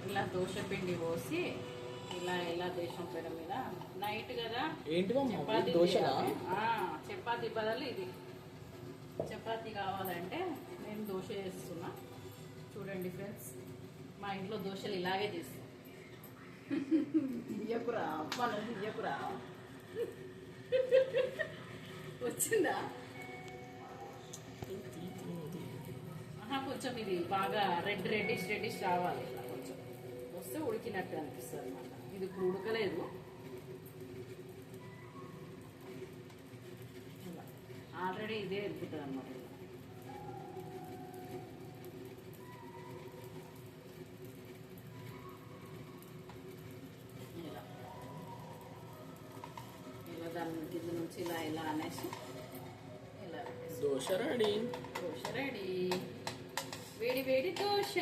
ఇలా దోశ పిండి పోసి ఇలా ఇలా దేశం పేడ మీద నైట్ కదా ఏంటి చపాతీ దోశలా? చపాతీ బదులు ఇది చపాతీ కావాలంటే నేను దోశ చేస్తున్నా చూడండి ఫ్రెండ్స్. మా ఇంట్లో దోశలు ఇలాగే చేస్తాం. ఇయ్యకురా మనం ఇయ్యకురా వచ్చిందా? కొంచెం ఇది బాగా రెడ్డిష్ రావాలి. ఇలా కొంచెం వస్తే ఉడికినట్టు అనిపిస్తుంది అన్నమాట. ఇది ఇప్పుడు ఉడకలేదు. ఆల్రెడీ ఇదే ఎదుగుతుంది అన్నమాట. ఇలా ఇలా దాని కింద నుంచి ఇలా ఇలా అనేసి ఇలా దోశ రెడీ. దోశ రెడీ. వేడి వేడి దోశ.